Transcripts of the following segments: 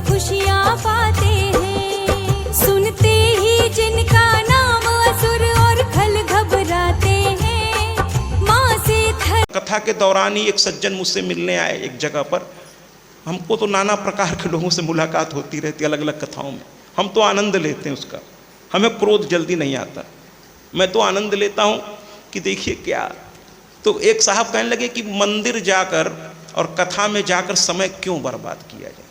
खुशियाँ पाते हैं। सुनते ही जिनका नाम असुर और खल घबराते हैं। माँ से कथा के दौरान ही एक सज्जन मुझसे मिलने आए एक जगह पर। हमको तो नाना प्रकार के लोगों से मुलाकात होती रहती अलग अलग कथाओं में। हम तो आनंद लेते हैं उसका, हमें क्रोध जल्दी नहीं आता। मैं तो आनंद लेता हूँ कि देखिए क्या। तो एक साहब कहने लगे कि मंदिर जाकर और कथा में जाकर समय क्यों बर्बाद किया जाए,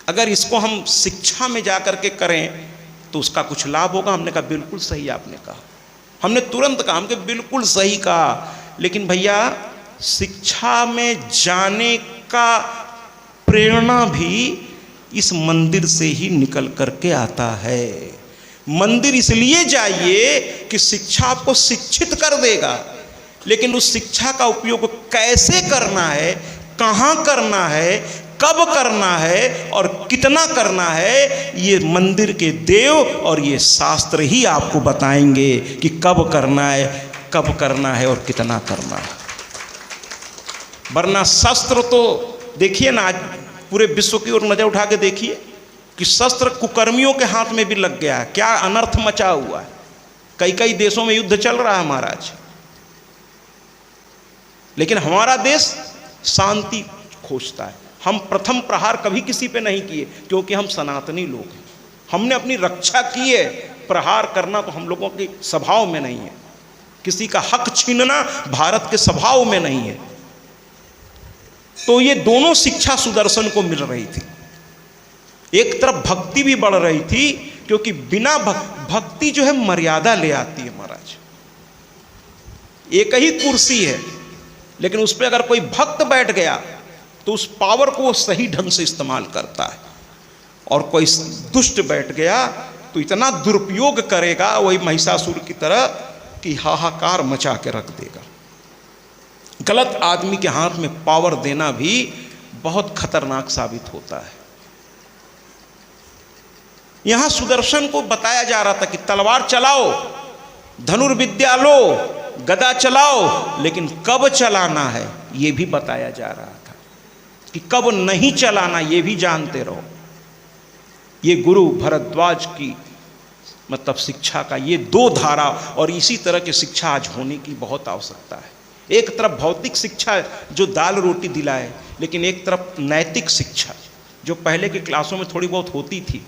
अगर इसको हम शिक्षा में जाकर के करें तो उसका कुछ लाभ होगा। हमने कहा बिल्कुल सही आपने कहा। हमने तुरंत कहा, हमने बिल्कुल सही कहा। लेकिन भैया शिक्षा में जाने का प्रेरणा भी इस मंदिर से ही निकल करके आता है। मंदिर इसलिए जाइए कि शिक्षा आपको शिक्षित कर देगा, लेकिन उस शिक्षा का उपयोग कैसे करना है, कहाँ करना है, कब करना है और कितना करना है, ये मंदिर के देव और ये शास्त्र ही आपको बताएंगे कि कब करना है, कब करना है और कितना करना है। वरना शस्त्र तो देखिए ना, आज पूरे विश्व की ओर नजर उठा के देखिए कि शस्त्र कुकर्मियों के हाथ में भी लग गया है। क्या अनर्थ मचा हुआ है। कई कई देशों में युद्ध चल रहा है महाराज, लेकिन हमारा देश शांति खोजता है। हम प्रथम प्रहार कभी किसी पे नहीं किए क्योंकि हम सनातनी लोग हैं। हमने अपनी रक्षा की है। प्रहार करना तो हम लोगों के स्वभाव में नहीं है। किसी का हक छीनना भारत के स्वभाव में नहीं है। तो ये दोनों शिक्षा सुदर्शन को मिल रही थी। एक तरफ भक्ति भी बढ़ रही थी, क्योंकि बिना भक्ति जो है मर्यादा ले आती है महाराज। एक ही कुर्सी है, लेकिन उस पर अगर कोई भक्त बैठ गया तो उस पावर को वो सही ढंग से इस्तेमाल करता है, और कोई दुष्ट बैठ गया तो इतना दुरुपयोग करेगा वही महिषासुर की तरह कि हाहाकार मचा के रख देगा। गलत आदमी के हाथ में पावर देना भी बहुत खतरनाक साबित होता है। यहां सुदर्शन को बताया जा रहा था कि तलवार चलाओ, धनुर्विद्या लो, गदा चलाओ, लेकिन कब चलाना है यह भी बताया जा रहा था कि कब नहीं चलाना ये भी जानते रहो। ये गुरु भरद्वाज की मतलब शिक्षा का ये दो धारा, और इसी तरह की शिक्षा आज होने की बहुत आवश्यकता है। एक तरफ भौतिक शिक्षा जो दाल रोटी दिलाए, लेकिन एक तरफ नैतिक शिक्षा जो पहले के क्लासों में थोड़ी बहुत होती थी,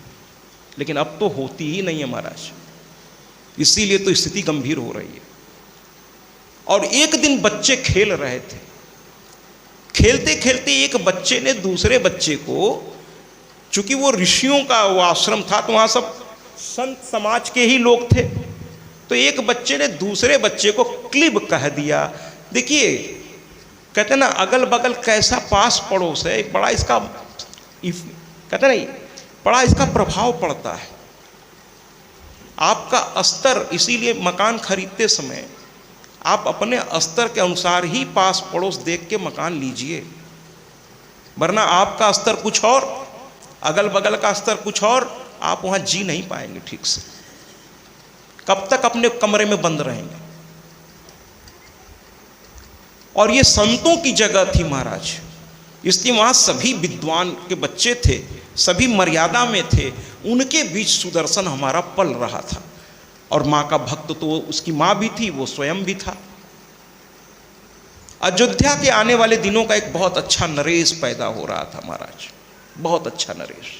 लेकिन अब तो होती ही नहीं है महाराज। इसीलिए तो स्थिति गंभीर हो रही है। और एक दिन बच्चे खेल रहे थे, खेलते खेलते एक बच्चे ने दूसरे बच्चे को, चूंकि वो ऋषियों का वो आश्रम था तो वहाँ सब संत समाज के ही लोग थे, तो एक बच्चे ने दूसरे बच्चे को क्लिब कह दिया। देखिए कहते ना अगल बगल कैसा पास पड़ोस है, बड़ा इसका कहते नहीं बड़ा इसका प्रभाव पड़ता है। आपका स्तर, इसीलिए मकान खरीदते समय आप अपने स्तर के अनुसार ही पास पड़ोस देख के मकान लीजिए, वरना आपका स्तर कुछ और, अगल बगल का स्तर कुछ और, आप वहां जी नहीं पाएंगे ठीक से। कब तक अपने कमरे में बंद रहेंगे। और ये संतों की जगह थी महाराज, इसलिए वहां सभी विद्वान के बच्चे थे, सभी मर्यादा में थे। उनके बीच सुदर्शन हमारा पल रहा था। और माँ का भक्त तो उसकी माँ भी थी, वो स्वयं भी था। अयोध्या के आने वाले दिनों का एक बहुत अच्छा नरेश पैदा हो रहा था महाराज, बहुत अच्छा नरेश।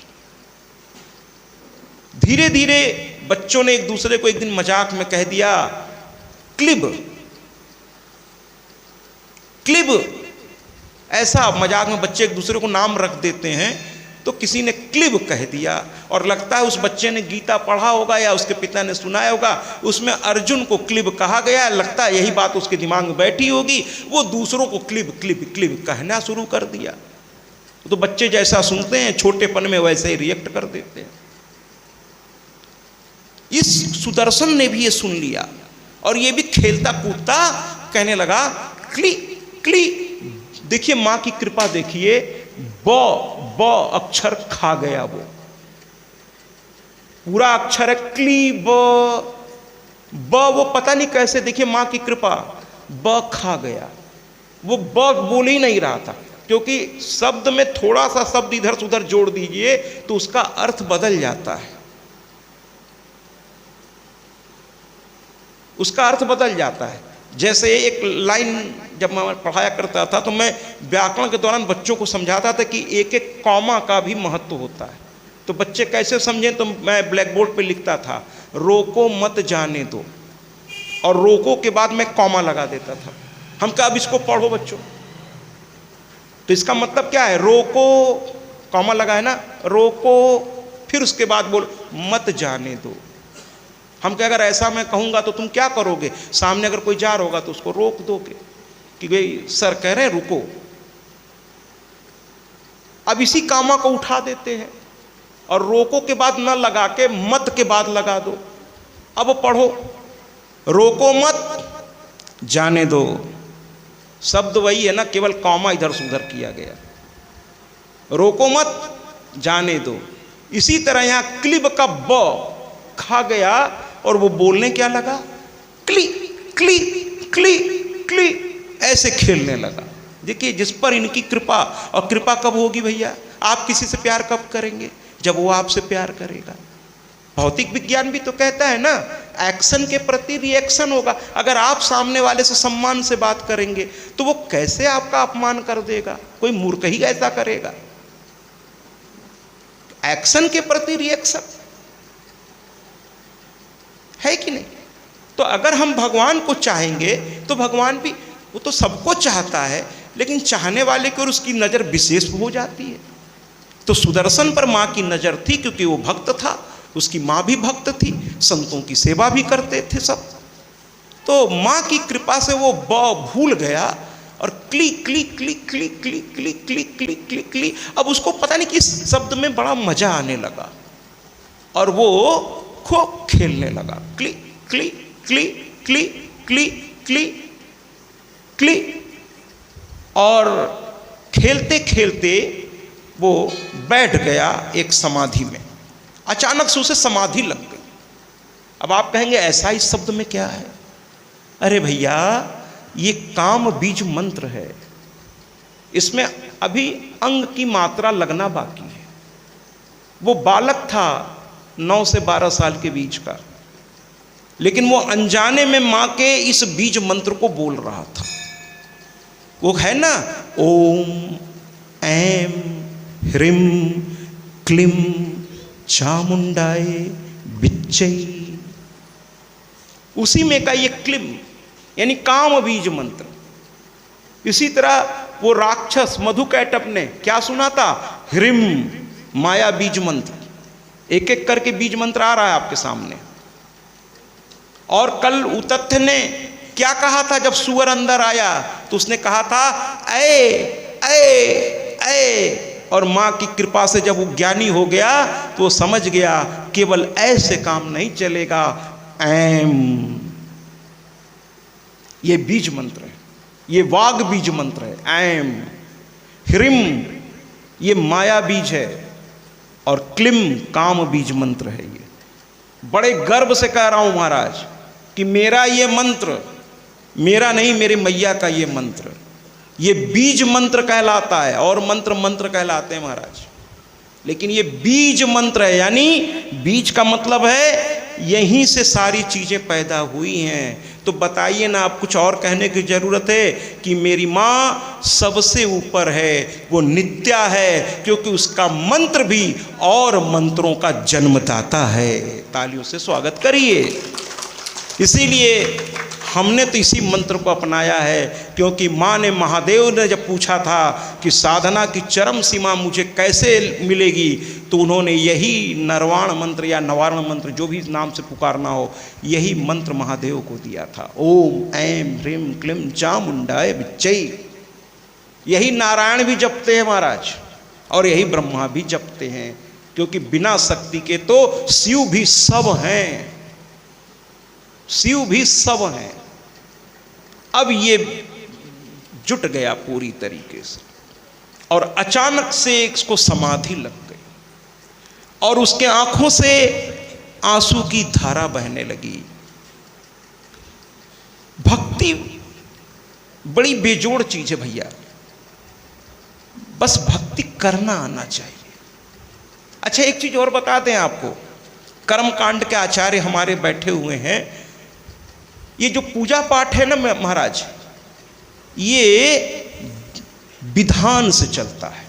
धीरे धीरे बच्चों ने एक दूसरे को एक दिन मजाक में कह दिया क्लिब क्लिब। ऐसा मजाक में बच्चे एक दूसरे को नाम रख देते हैं, तो किसी ने क्लिब कह दिया। और लगता है उस बच्चे ने गीता पढ़ा होगा या उसके पिता ने सुनाया होगा, उसमें अर्जुन को क्लिब कहा गया। लगता है यही बात उसके दिमाग में बैठी होगी, वो दूसरों को क्लिब क्लिब क्लिब कहना शुरू कर दिया। तो बच्चे जैसा सुनते हैं छोटेपन में वैसे ही रिएक्ट कर देते हैं। इस सुदर्शन ने भी ये सुन लिया और ये भी खेलता कूदता कहने लगा क्ली क्ली। देखिए माँ की कृपा देखिए, ब अक्षर खा गया, वो पूरा अक्षर है क्ली ब, वो पता नहीं कैसे, देखिए माँ की कृपा, ब खा गया। वो ब बोल ही नहीं रहा था, क्योंकि शब्द में थोड़ा सा शब्द इधर से उधर जोड़ दीजिए तो उसका अर्थ बदल जाता है, उसका अर्थ बदल जाता है। जैसे एक लाइन जब मैं पढ़ाया करता था तो मैं व्याकरण के दौरान बच्चों को समझाता था कि एक एक कॉमा का भी महत्व होता है। तो बच्चे कैसे समझें, तो मैं ब्लैक बोर्ड पे लिखता था रोको मत जाने दो, और रोको के बाद मैं कॉमा लगा देता था। हम कहा अब इसको पढ़ो बच्चों, तो इसका मतलब क्या है, रोको कॉमा लगा है ना, रोको, फिर उसके बाद बोल मत जाने दो। हम क्या, अगर ऐसा मैं कहूँगा तो तुम क्या करोगे, सामने अगर कोई जा रहा होगा तो उसको रोक दोगे कि भाई सर कह रहे हैं रुको। अब इसी कामा को उठा देते हैं और रोको के बाद न लगा के मत के बाद लगा दो। अब पढ़ो, रोको मत जाने दो, शब्द वही है ना, केवल कॉमा इधर से उधर किया गया। रोको मत जाने दो। इसी तरह यहां क्लिब का ब खा गया और वो बोलने क्या लगा, क्ली क्ली क्ली क्ली, ऐसे खेलने लगा। देखिए जिस पर इनकी कृपा, और कृपा कब होगी भैया, आप किसी से प्यार कब करेंगे, जब वो आपसे प्यार करेगा। भौतिक विज्ञान भी तो कहता है ना, एक्शन के प्रति रिएक्शन होगा। अगर आप सामने वाले से सम्मान से बात करेंगे तो वो कैसे आपका अपमान कर देगा, कोई मूर्ख ही ऐसा करेगा। एक्शन के प्रति रिएक्शन है कि नहीं। तो अगर हम भगवान को चाहेंगे तो भगवान भी, वो तो सबको चाहता है, लेकिन चाहने वाले की ओर उसकी नजर विशेष हो जाती है। तो सुदर्शन पर मां की नजर थी क्योंकि वो भक्त था, उसकी मां भी भक्त थी, संतों की सेवा भी करते थे सब। तो मां की कृपा से वो ब भूल गया और क्ली क्ली क्ली क्ली क्ली क्ली क्ली क्ली क्ली क्ली, अब उसको पता नहीं किस शब्द में बड़ा मजा आने लगा और वो खूब खेलने लगा, क्ली क्ली क्ली क्ली क्ली क्ली क्ली। और खेलते खेलते वो बैठ गया एक समाधि में। अचानक से उसे समाधि लग गई। अब आप कहेंगे ऐसा इस शब्द में क्या है, अरे भैया ये काम बीज मंत्र है, इसमें अभी अंग की मात्रा लगना बाकी है। वो बालक था 9 से 12 साल के बीच का, लेकिन वो अनजाने में मां के इस बीज मंत्र को बोल रहा था। वो है ना, ओम ऐम ह्रीम क्लीम चामुंडाय विच्चई, उसी में का ये क्लीम यानी काम बीज मंत्र। इसी तरह वो राक्षस मधुकैटभ ने क्या सुना था, ह्रीम माया बीज मंत्र। एक एक करके बीज मंत्र आ रहा है आपके सामने। और कल उतथ्य ने क्या कहा था, जब सुअर अंदर आया तो उसने कहा था ऐ ऐ ऐ, और मां की कृपा से जब वो ज्ञानी हो गया तो वो समझ गया केवल ऐसे काम नहीं चलेगा, ऐम ये बीज मंत्र है, ये वाग बीज मंत्र है। ऐम ह्रीम ये माया बीज है और क्लीम काम बीज मंत्र है। ये बड़े गर्व से कह रहा हूं महाराज कि मेरा ये मंत्र, मेरा नहीं मेरे मैया का ये मंत्र, ये बीज मंत्र कहलाता है। और मंत्र मंत्र कहलाते हैं महाराज, लेकिन ये बीज मंत्र है। यानी बीज का मतलब है यहीं से सारी चीजें पैदा हुई हैं। तो बताइए ना, आप कुछ और कहने की जरूरत है कि मेरी माँ सबसे ऊपर है, वो नित्या है, क्योंकि उसका मंत्र भी और मंत्रों का जन्मदाता है। तालियों से स्वागत करिए। इसीलिए हमने तो इसी मंत्र को अपनाया है, क्योंकि माँ ने, महादेव ने जब पूछा था कि साधना की चरम सीमा मुझे कैसे मिलेगी, तो उन्होंने यही नरवाण मंत्र या नवारण मंत्र, जो भी नाम से पुकारना हो, यही मंत्र महादेव को दिया था। ओम ऐम ह्रीम क्लीम चामुंडाय विच्चई। यही नारायण भी जपते हैं महाराज, और यही ब्रह्मा भी जपते हैं, क्योंकि बिना शक्ति के तो शिव भी सब हैं, शिव भी सब हैं। अब ये जुट गया पूरी तरीके से, और अचानक से इसको समाधि लग गई और उसके आंखों से आंसू की धारा बहने लगी। भक्ति बड़ी बेजोड़ चीज है भैया। बस भक्ति करना आना चाहिए। अच्छा, एक चीज और बता दें आपको, कर्मकांड के आचार्य हमारे बैठे हुए हैं। ये जो पूजा पाठ है ना महाराज, ये विधान से चलता है।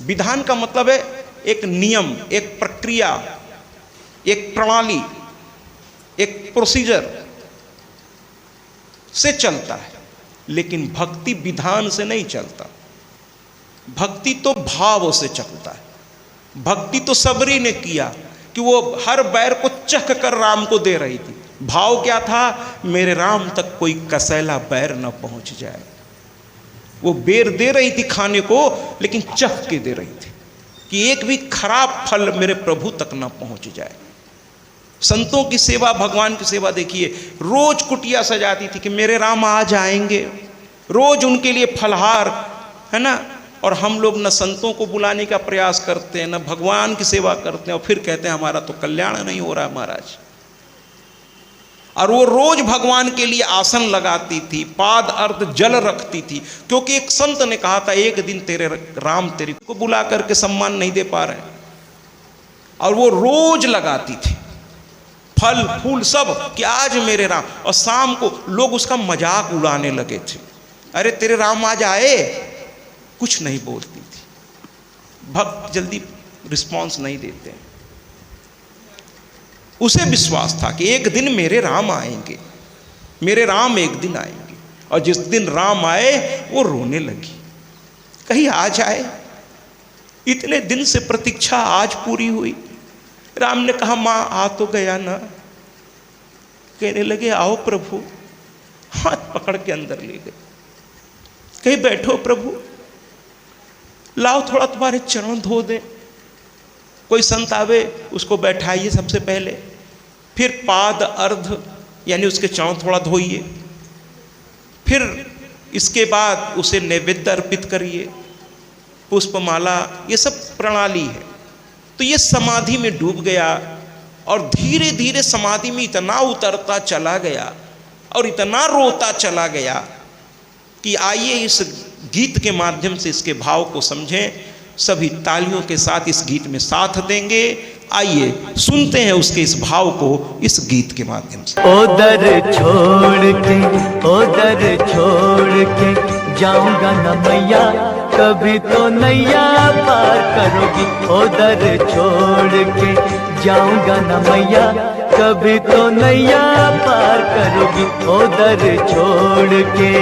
विधान का मतलब है एक नियम, एक प्रक्रिया, एक प्रणाली, एक प्रोसीजर से चलता है। लेकिन भक्ति विधान से नहीं चलता। भक्ति तो भाव से चलता है। भक्ति तो सबरी ने किया कि वो हर बैर को चख कर राम को दे रही थी। भाव क्या था? मेरे राम तक कोई कसैला बैर न पहुंच जाए। वो बेर दे रही थी खाने को, लेकिन चख के दे रही थी कि एक भी खराब फल मेरे प्रभु तक न पहुंच जाए। संतों की सेवा, भगवान की सेवा देखिए, रोज कुटिया सजाती थी कि मेरे राम आ जाएंगे, रोज उनके लिए फलहार, है ना। और हम लोग न संतों को बुलाने का प्रयास करते हैं, न भगवान की सेवा करते हैं, और फिर कहते हैं हमारा तो कल्याण नहीं हो रहा महाराज। और वो रोज भगवान के लिए आसन लगाती थी, पाद अर्ध जल रखती थी, क्योंकि एक संत ने कहा था एक दिन तेरे राम तेरे को बुला करके सम्मान नहीं दे पा रहे, और वो रोज लगाती थी फल फूल सब कि आज मेरे राम। और शाम को लोग उसका मजाक उड़ाने लगे थे, अरे तेरे राम आज आए, कुछ नहीं बोलती थी। भक्त जल्दी रिस्पॉन्स नहीं देते। उसे विश्वास था कि एक दिन मेरे राम आएंगे, मेरे राम एक दिन आएंगे। और जिस दिन राम आए वो रोने लगी, कहीं आ जाए, इतने दिन से प्रतीक्षा आज पूरी हुई। राम ने कहा मां आ तो गया ना। कहने लगे आओ प्रभु, हाथ पकड़ के अंदर ले गए, कहीं बैठो प्रभु, लाओ थोड़ा तुम्हारे चरण धो दे। कोई संत आवे उसको बैठाइए सबसे पहले, फिर पाद अर्ध यानी उसके चरण थोड़ा धोइए, फिर इसके बाद उसे नैवेद्य अर्पित करिए, पुष्पमाला, ये सब प्रणाली है। तो ये समाधि में डूब गया और धीरे धीरे समाधि में इतना उतरता चला गया और इतना रोता चला गया कि आइए इस गीत के माध्यम से इसके भाव को समझें। सभी तालियों के साथ इस गीत में साथ देंगे। आइए सुनते हैं उसके इस भाव को इस गीत के माध्यम से। ओदर छोड़ के जाऊंगा न मैया, कभी तो नैया पार करोगी। ओदर छोड़ के जाऊंगा न मैया, कभी तो नैया पार करोगी। ओदर छोड़ के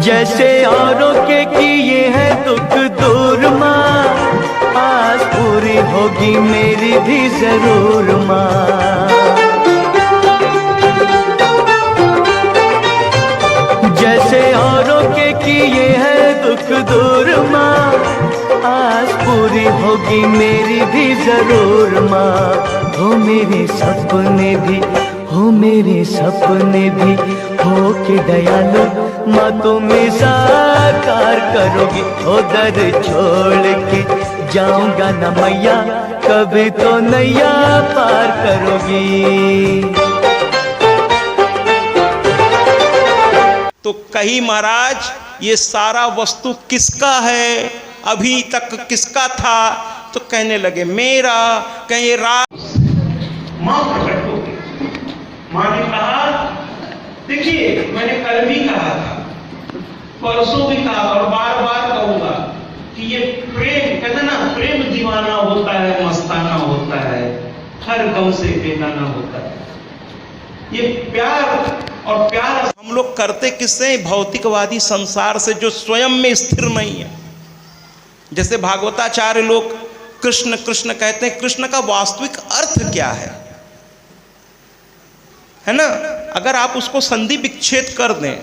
जैसे औरों के किए हैं दुख दूर माँ, आस पूरी होगी मेरी भी जरूर माँ। जैसे औरों के किए हैं दुख दूर माँ, आस पूरी होगी मेरी भी जरूर माँ। हो मेरे सपने भी, हो मेरे सपने भी हो के दयालु माँ तुम्हें साकार करोगी। ओदर छोड़ के जाऊंगा न मैया, कभी तो नैया पार करोगी। तो कही महाराज ये सारा वस्तु किसका है, अभी तक किसका था? तो कहने लगे मेरा। कहीं रात मां प्रकट हो गई। मां ने कहा देखिए मैंने कल भी कहा था, परसों भी कहा और बार बार कहूंगा कि ये प्रेम, कहते ना प्रेम दीवाना होता है, मस्ताना होता है, हर गम से बेगाना होता है। ये प्यार, और प्यार हम लोग करते किससे? भौतिकवादी संसार से, जो स्वयं में स्थिर नहीं है। जैसे भागवताचार्य लोग कृष्ण कृष्ण कहते हैं, कृष्ण का वास्तविक अर्थ क्या है ना? अगर आप उसको संधि विच्छेद कर दें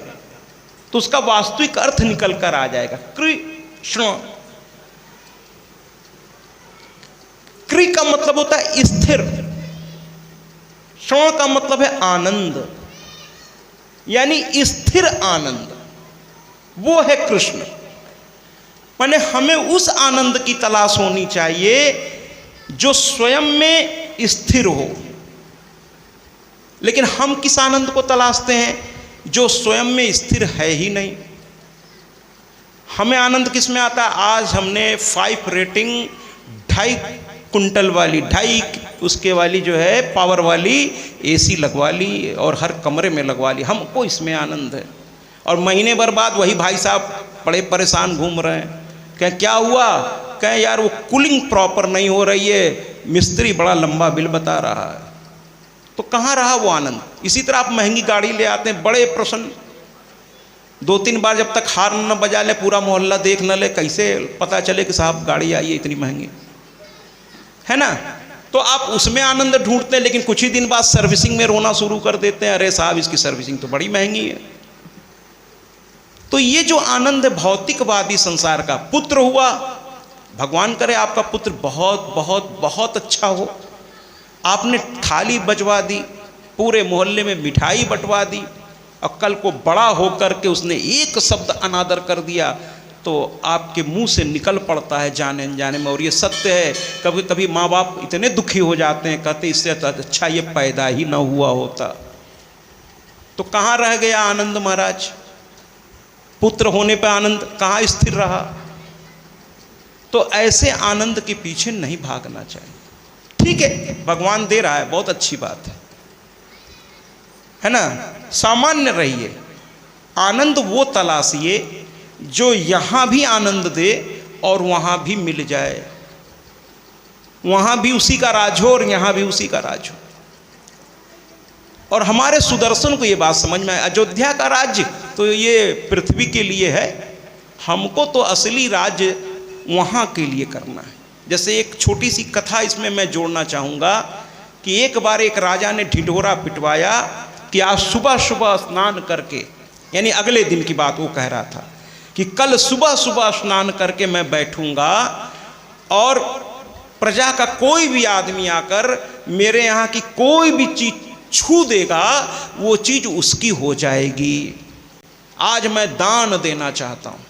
तो उसका वास्तविक अर्थ निकल कर आ जाएगा। कृष्ण, कृ का मतलब होता है स्थिर, श्रवण का मतलब है आनंद, यानी स्थिर आनंद। वो है कृष्ण। माने हमें उस आनंद की तलाश होनी चाहिए जो स्वयं में स्थिर हो। लेकिन हम किस आनंद को तलाशते हैं जो स्वयं में स्थिर है ही नहीं। हमें आनंद किस में आता है? आज हमने 5 रेटिंग 2.5 कुंटल वाली 2.5 उसके वाली जो है पावर वाली एसी लगवा ली और हर कमरे में लगवा ली, हमको इसमें आनंद है। और महीने भर बाद वही भाई साहब बड़े परेशान घूम रहे हैं। कहें क्या हुआ? कहें यार वो कूलिंग प्रॉपर नहीं हो रही है, मिस्त्री बड़ा लंबा बिल बता रहा है। तो कहाँ रहा वो आनंद? इसी तरह आप महंगी गाड़ी ले आते हैं, बड़े प्रसन्न, 2-3 बार जब तक हार न बजा ले, पूरा मोहल्ला देख न ले, कैसे पता चले कि साहब गाड़ी आई है इतनी महंगी, है ना? तो आप उसमें आनंद ढूंढते हैं, लेकिन कुछ ही दिन बाद सर्विसिंग में रोना शुरू कर देते हैं, अरे साहब इसकी सर्विसिंग तो बड़ी महंगी है। तो ये जो आनंद है भौतिकवादी संसार का, पुत्र हुआ, भगवान करे आपका पुत्र बहुत बहुत बहुत अच्छा हो, आपने थाली बजवा दी, पूरे मोहल्ले में मिठाई बंटवा दी, और कल को बड़ा होकर के उसने एक शब्द अनादर कर दिया तो आपके मुंह से निकल पड़ता है जाने अनजाने में। और ये सत्य है, कभी कभी माँ बाप इतने दुखी हो जाते हैं, कहते इससे अच्छा ये पैदा ही ना हुआ होता। तो कहाँ रह गया आनंद महाराज? पुत्र होने पर आनंद कहाँ स्थिर रहा? तो ऐसे आनंद के पीछे नहीं भागना चाहिए। ठीक है, भगवान दे रहा है, बहुत अच्छी बात है ना? सामान्य रहिए, आनंद वो तलाशिए जो यहां भी आनंद दे और वहां भी मिल जाए, वहां भी उसी का राज हो और यहां भी उसी का राज हो। और हमारे सुदर्शन को ये बात समझ में आए, अयोध्या का राज्य तो ये पृथ्वी के लिए है, हमको तो असली राज्य वहां के लिए करना है। जैसे एक छोटी सी कथा इसमें मैं जोड़ना चाहूँगा कि एक बार एक राजा ने ढिढोरा पिटवाया कि आज सुबह सुबह स्नान करके, यानी अगले दिन की बात वो कह रहा था कि कल सुबह सुबह स्नान करके मैं बैठूंगा और प्रजा का कोई भी आदमी आकर मेरे यहाँ की कोई भी चीज छू देगा, वो चीज उसकी हो जाएगी। आज मैं दान देना चाहता हूँ।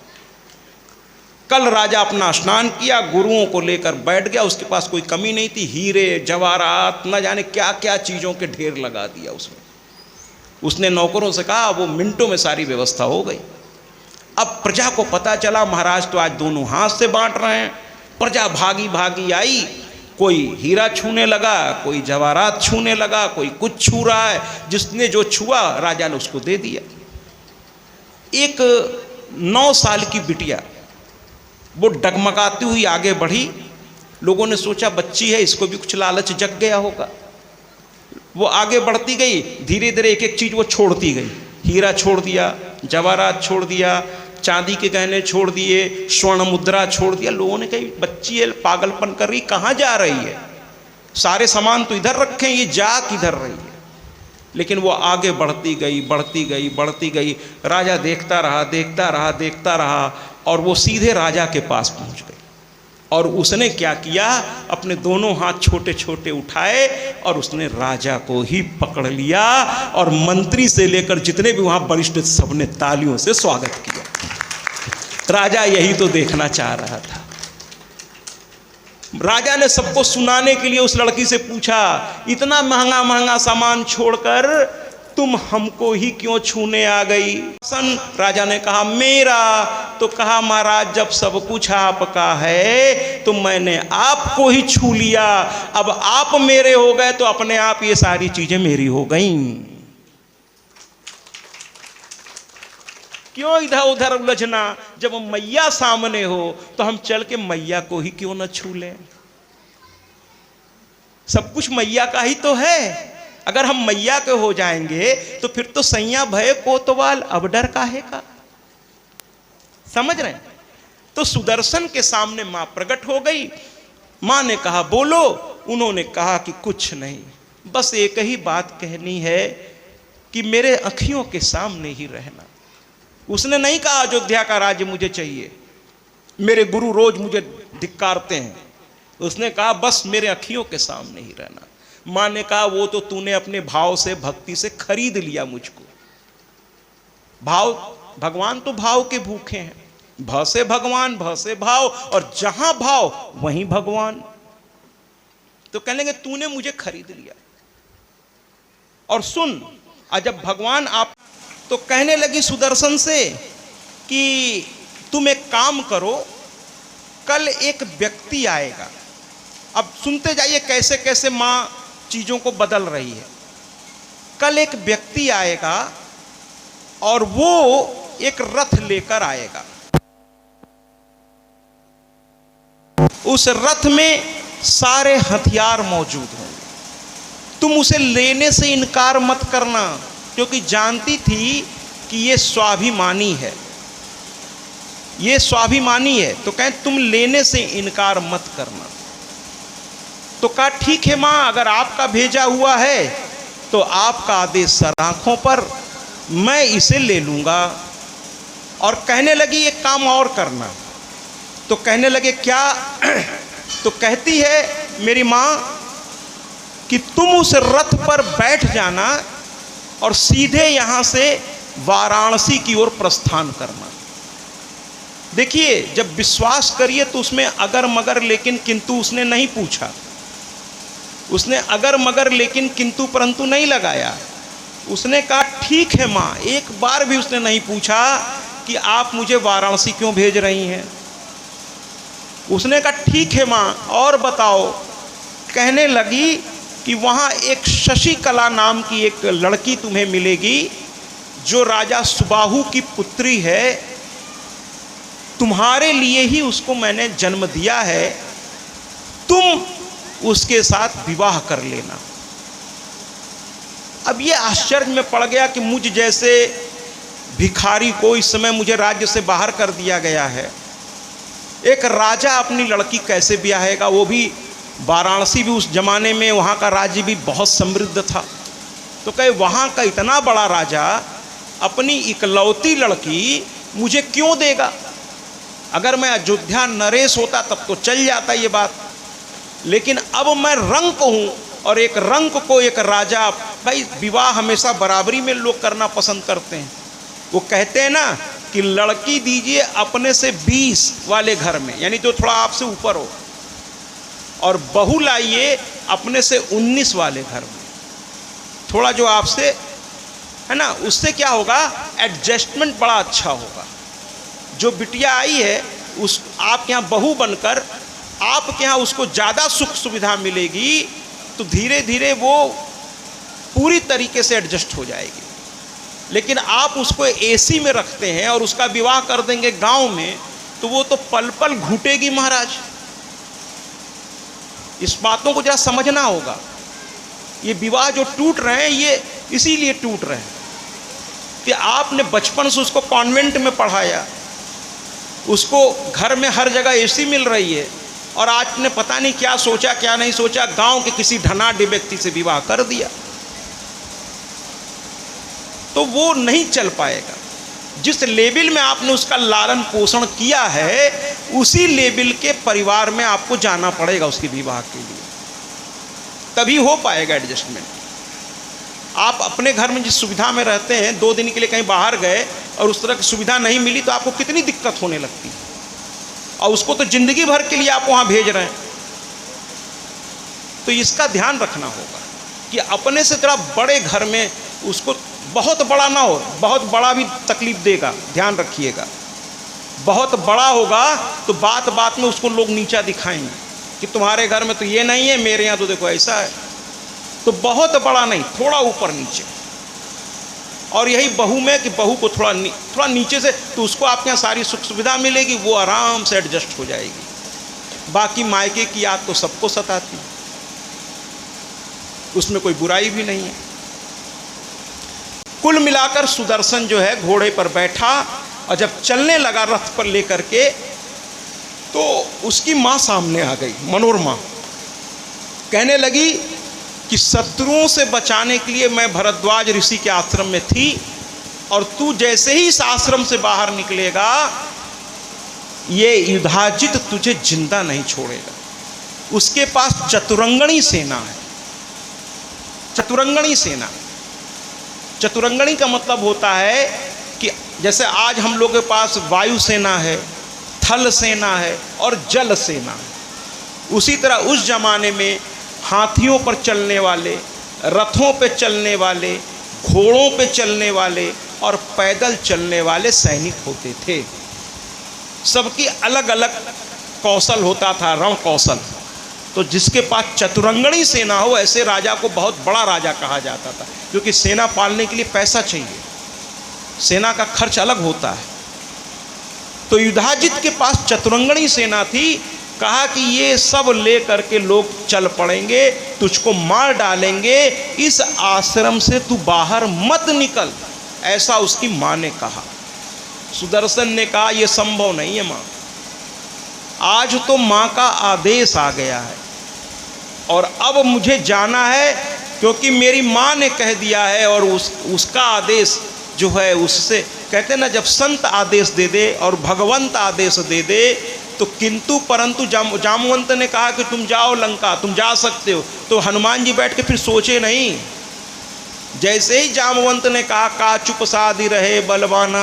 कल राजा अपना स्नान किया, गुरुओं को लेकर बैठ गया, उसके पास कोई कमी नहीं थी, हीरे जवाहरात न जाने क्या क्या चीज़ों के ढेर लगा दिया उसमें। उसने नौकरों से कहा, वो मिनटों में सारी व्यवस्था हो गई। अब प्रजा को पता चला महाराज तो आज दोनों हाथ से बांट रहे हैं। प्रजा भागी भागी आई, कोई हीरा छूने लगा, कोई जवाहरात छूने लगा, कोई कुछ छू रहा है। जिसने जो छुआ राजा ने उसको दे दिया। एक 9 साल की बिटिया वो डगमगाती हुई आगे बढ़ी। लोगों ने सोचा बच्ची है, इसको भी कुछ लालच जग गया होगा। वो आगे बढ़ती गई, धीरे धीरे एक एक चीज़ वो छोड़ती गई। हीरा छोड़ दिया, जवाहरात छोड़ दिया, चांदी के गहने छोड़ दिए, स्वर्ण मुद्रा छोड़ दिया। लोगों ने कही बच्ची है, पागलपन कर रही, कहाँ जा रही है? सारे सामान तो इधर रखे, ये जा किधर रही है? लेकिन वो आगे बढ़ती गई, बढ़ती गई, बढ़ती गई। राजा देखता रहा, देखता रहा, देखता रहा, और वो सीधे राजा के पास पहुंच गई। और उसने क्या किया, अपने दोनों हाथ छोटे छोटे उठाए और उसने राजा को ही पकड़ लिया, और मंत्री से लेकर जितने भी वहां वरिष्ठ सबने तालियों से स्वागत किया। राजा यही तो देखना चाह रहा था। राजा ने सबको सुनाने के लिए उस लड़की से पूछा, इतना महंगा महंगा सामान छोड़कर तुम हमको ही क्यों छूने आ गई? राजा ने कहा मेरा। तो कहा महाराज जब सब कुछ आपका है तो मैंने आपको ही छू लिया, अब आप मेरे हो गए तो अपने आप ये सारी चीजें मेरी हो गईं। क्यों इधर उधर उलझना? जब मैया सामने हो तो हम चल के मैया को ही क्यों न छू लें? सब कुछ मैया का ही तो है। अगर हम मैया के हो जाएंगे तो फिर तो सैया भय कोतवाल, अब डर काहे का? समझ रहे हैं? तो सुदर्शन के सामने मां प्रकट हो गई। मां ने कहा बोलो। उन्होंने कहा कि कुछ नहीं, बस एक ही बात कहनी है कि मेरे अखियों के सामने ही रहना। उसने नहीं कहा अयोध्या का राज्य मुझे चाहिए, मेरे गुरु रोज मुझे धिक्कारते हैं। उसने कहा बस मेरे अखियों के सामने ही रहना। मां ने कहा वो तो तूने अपने भाव से, भक्ति से खरीद लिया मुझको। भाव भगवान तो भाव के भूखे हैं, भ से भगवान, भ से भाव, और जहां भाव वहीं भगवान। तो कहने लगे तूने मुझे खरीद लिया। और सुन, आज जब भगवान आप, तो कहने लगी सुदर्शन से कि तुम एक काम करो, कल एक व्यक्ति आएगा। अब सुनते जाइए कैसे कैसे मां चीजों को बदल रही है। कल एक व्यक्ति आएगा और वो एक रथ लेकर आएगा। उस रथ में सारे हथियार मौजूद होंगे। तुम उसे लेने से इनकार मत करना, क्योंकि जानती थी कि ये स्वाभिमानी है, ये स्वाभिमानी है। तो कहें तुम लेने से इनकार मत करना। तो कहा ठीक है मां, अगर आपका भेजा हुआ है तो आपका आदेश सर आंखों पर, मैं इसे ले लूंगा। और कहने लगी एक काम और करना। तो कहने लगे क्या? तो कहती है मेरी मां कि तुम उस रथ पर बैठ जाना और सीधे यहां से वाराणसी की ओर प्रस्थान करना। देखिए, जब विश्वास करिए तो उसमें अगर मगर लेकिन किंतु उसने नहीं पूछा। उसने अगर मगर लेकिन किंतु परंतु नहीं लगाया। उसने कहा ठीक है मां। एक बार भी उसने नहीं पूछा कि आप मुझे वाराणसी क्यों भेज रही हैं। उसने कहा ठीक है मां, और बताओ। कहने लगी कि वहाँ एक शशिकला नाम की एक लड़की तुम्हें मिलेगी, जो राजा सुबाहु की पुत्री है। तुम्हारे लिए ही उसको मैंने जन्म दिया है, तुम उसके साथ विवाह कर लेना। अब ये आश्चर्य में पड़ गया कि मुझ जैसे भिखारी को इस समय मुझे राज्य से बाहर कर दिया गया है, एक राजा अपनी लड़की कैसे ब्याहेगा? वो भी वाराणसी भी उस जमाने में, वहाँ का राज्य भी बहुत समृद्ध था। तो कहे वहाँ का इतना बड़ा राजा अपनी इकलौती लड़की मुझे क्यों देगा? अगर मैं अयोध्या नरेश होता तब तो चल जाता ये बात, लेकिन अब मैं रंक हूँ, और एक रंक को एक राजा, भाई विवाह हमेशा बराबरी में लोग करना पसंद करते हैं। वो कहते हैं ना कि लड़की दीजिए अपने से 20 वाले घर में, यानी जो थोड़ा आपसे ऊपर हो, और बहू लाइए अपने से 19 वाले घर में, थोड़ा जो आपसे है ना, उससे क्या होगा, एडजस्टमेंट बड़ा अच्छा होगा। जो बिटिया आई है उस आपके यहाँ बहू बनकर आपके यहाँ उसको ज़्यादा सुख सुविधा मिलेगी, तो धीरे धीरे वो पूरी तरीके से एडजस्ट हो जाएगी। लेकिन आप उसको एसी में रखते हैं और उसका विवाह कर देंगे गांव में, तो वो तो पल पल घुटेगी महाराज। इस बातों को जरा समझना होगा। ये विवाह जो टूट रहे हैं ये इसीलिए टूट रहे हैं कि आपने बचपन से उसको कॉन्वेंट में पढ़ाया, उसको घर में हर जगह एसी मिल रही है, और आज ने पता नहीं क्या सोचा क्या नहीं सोचा, गांव के किसी धनाढ्य व्यक्ति से विवाह कर दिया, तो वो नहीं चल पाएगा। जिस लेवल में आपने उसका लालन पोषण किया है, उसी लेवल के परिवार में आपको जाना पड़ेगा उसके विवाह के लिए, तभी हो पाएगा एडजस्टमेंट। आप अपने घर में जिस सुविधा में रहते हैं, 2 दिन के लिए कहीं बाहर गए और उस तरह की सुविधा नहीं मिली, तो आपको कितनी दिक्कत होने लगती है, और उसको तो जिंदगी भर के लिए आप वहाँ भेज रहे हैं। तो इसका ध्यान रखना होगा कि अपने से थोड़ा बड़े घर में उसको, बहुत बड़ा ना हो, बहुत बड़ा भी तकलीफ देगा, ध्यान रखिएगा। बहुत बड़ा होगा तो बात बात में उसको लोग नीचा दिखाएंगे कि तुम्हारे घर में तो ये नहीं है, मेरे यहाँ तो देखो ऐसा है। तो बहुत बड़ा नहीं, थोड़ा ऊपर नीचे। और यही बहू में कि बहू को थोड़ा नीचे से, तो उसको आपके यहाँ सारी सुख सुविधा मिलेगी, वो आराम से एडजस्ट हो जाएगी। बाकी मायके की याद तो सबको सताती है, उसमें कोई बुराई भी नहीं है। कुल मिलाकर सुदर्शन जो है घोड़े पर बैठा, और जब चलने लगा रथ पर लेकर के, तो उसकी माँ सामने आ गई, मनोरमा। कहने लगी कि शत्रुओं से बचाने के लिए मैं भरद्वाज ऋषि के आश्रम में थी, और तू जैसे ही इस आश्रम से बाहर निकलेगा, ये युधाजित तुझे जिंदा नहीं छोड़ेगा। उसके पास चतुरंगणी सेना है। चतुरंगणी सेना, चतुरंगणी का मतलब होता है कि जैसे आज हम लोग के पास वायुसेना है, थल सेना है और जल सेना है, उसी तरह उस जमाने में हाथियों पर चलने वाले, रथों पे चलने वाले, घोड़ों पे चलने वाले और पैदल चलने वाले सैनिक होते थे। सबकी अलग अलग कौशल होता था, रण कौशल। तो जिसके पास चतुरंगणी सेना हो, ऐसे राजा को बहुत बड़ा राजा कहा जाता था, क्योंकि सेना पालने के लिए पैसा चाहिए, सेना का खर्च अलग होता है। तो युधाजित के पास चतुरंगणी सेना थी। कहा कि ये सब ले करके लोग चल पड़ेंगे, तुझको मार डालेंगे, इस आश्रम से तू बाहर मत निकल, ऐसा उसकी माँ ने कहा। सुदर्शन ने कहा यह संभव नहीं है माँ, आज तो माँ का आदेश आ गया है और अब मुझे जाना है, क्योंकि मेरी माँ ने कह दिया है और उसका आदेश जो है, उससे कहते हैं ना, जब संत आदेश दे दे और भगवंत आदेश दे दे तो किंतु परंतु। जामवंत ने कहा कि तुम जाओ लंका, तुम जा सकते हो, तो हनुमान जी बैठ के फिर सोचे नहीं। जैसे ही जामवंत ने कहा का चुप साधी रहे बलवाना,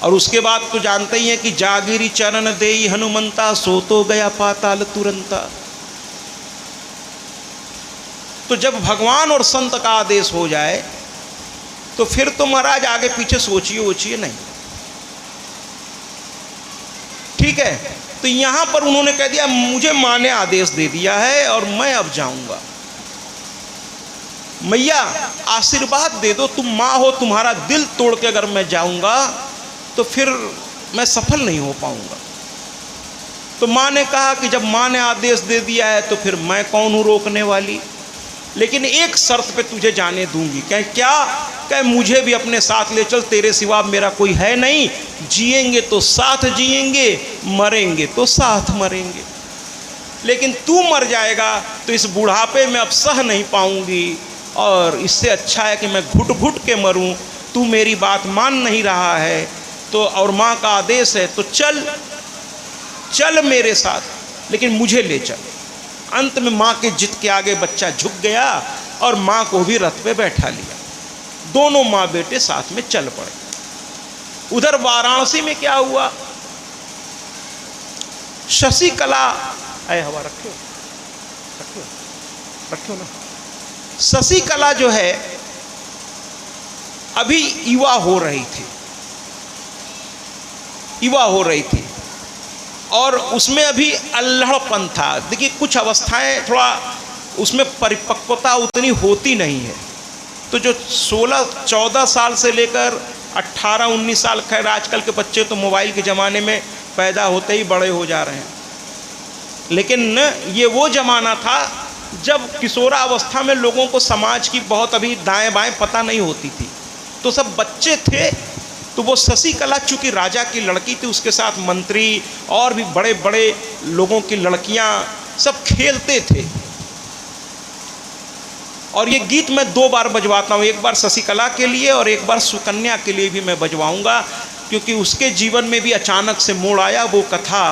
और उसके बाद तो जानते ही हैं कि जागिरी चरण देई हनुमंता, सो तो गया पाताल तुरंता। तो जब भगवान और संत का आदेश हो जाए तो फिर तो महाराज आगे पीछे सोचिए नहीं, ठीक है। तो यहां पर उन्होंने कह दिया मुझे मां ने आदेश दे दिया है और मैं अब जाऊंगा। मैया आशीर्वाद दे दो, तुम मां हो, तुम्हारा दिल तोड़ के अगर मैं जाऊंगा तो फिर मैं सफल नहीं हो पाऊंगा। तो मां ने कहा कि जब मां ने आदेश दे दिया है तो फिर मैं कौन हूं रोकने वाली, लेकिन एक शर्त पे तुझे जाने दूंगी। क्या मुझे भी अपने साथ ले चल, तेरे सिवा मेरा कोई है नहीं, जिएंगे तो साथ जिएंगे, मरेंगे तो साथ मरेंगे, लेकिन तू मर जाएगा तो इस बुढ़ापे में अब सह नहीं पाऊंगी, और इससे अच्छा है कि मैं घुट घुट के मरूं। तू मेरी बात मान नहीं रहा है तो, और माँ का आदेश है तो चल मेरे साथ, लेकिन मुझे ले चल। अंत में माँ के जिद के आगे बच्चा झुक गया और माँ को भी रथ पे बैठा लिया। दोनों माँ बेटे साथ में चल पड़े। उधर वाराणसी में क्या हुआ, शशिकला, अरे हवा रखो ना। शशिकला जो है अभी युवा हो रही थी और उसमें अभी अल्हड़पन था। देखिए कुछ अवस्थाएं थोड़ा उसमें परिपक्वता उतनी होती नहीं है, तो जो 16-14 साल से लेकर 18-19 साल, खैर आजकल के बच्चे तो मोबाइल के ज़माने में पैदा होते ही बड़े हो जा रहे हैं, लेकिन ये वो ज़माना था जब किशोरावस्था में लोगों को समाज की बहुत अभी दाएं बाएं पता नहीं होती थी, तो सब बच्चे थे। तो वो शशिकला चूँकि राजा की लड़की थी, उसके साथ मंत्री और भी बड़े बड़े लोगों की लड़कियां सब खेलते थे। और ये गीत मैं 2 बार बजवाता हूँ, एक बार शशिकला के लिए और एक बार सुकन्या के लिए भी मैं बजवाऊँगा, क्योंकि उसके जीवन में भी अचानक से मोड़ आया। वो कथा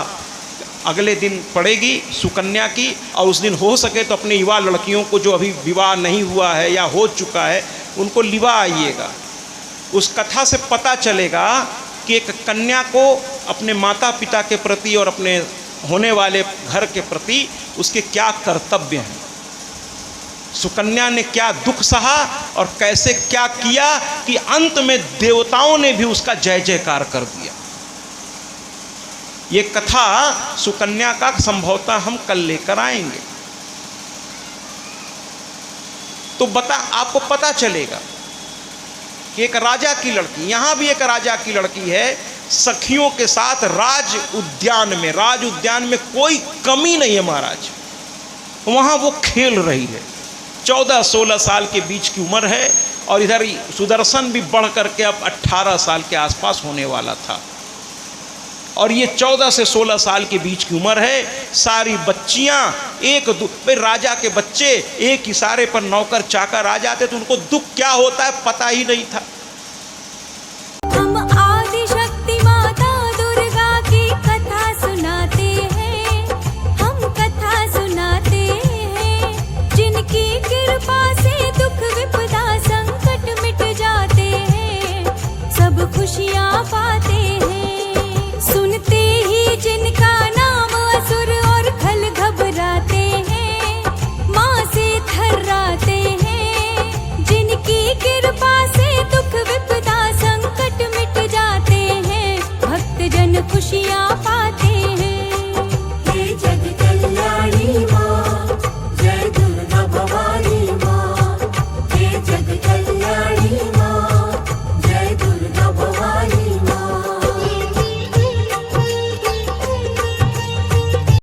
अगले दिन पड़ेगी सुकन्या की, और उस दिन हो सके तो अपने युवा लड़कियों को जो अभी विवाह नहीं हुआ है या हो चुका है उनको लिवा आइएगा। उस कथा से पता चलेगा कि एक कन्या को अपने माता पिता के प्रति और अपने होने वाले घर के प्रति उसके क्या कर्तव्य हैं, सुकन्या ने क्या दुख सहा और कैसे क्या किया कि अंत में देवताओं ने भी उसका जय जयकार कर दिया। ये कथा सुकन्या का संभवतः हम कल लेकर आएंगे, तो आपको पता चलेगा कि एक राजा की लड़की, यहाँ भी एक राजा की लड़की है, सखियों के साथ राज उद्यान में कोई कमी नहीं है महाराज, वहाँ वो खेल रही है। 14-16 साल के बीच की उम्र है, और इधर सुदर्शन भी बढ़ करके अब 18 साल के आसपास होने वाला था, और ये 14 से 16 साल के बीच की उम्र है। सारी बच्चियां भाई राजा के बच्चे एक इशारे पर नौकर चाकर आ जाते, तो उनको दुख क्या होता है पता ही नहीं था। हम आदि शक्ति माता दुर्गा की कथा सुनाते हैं, हम कथा सुनाते हैं, जिनकी कृपा से दुख विपदा संकट मिट जाते हैं, खुशियाँ पाते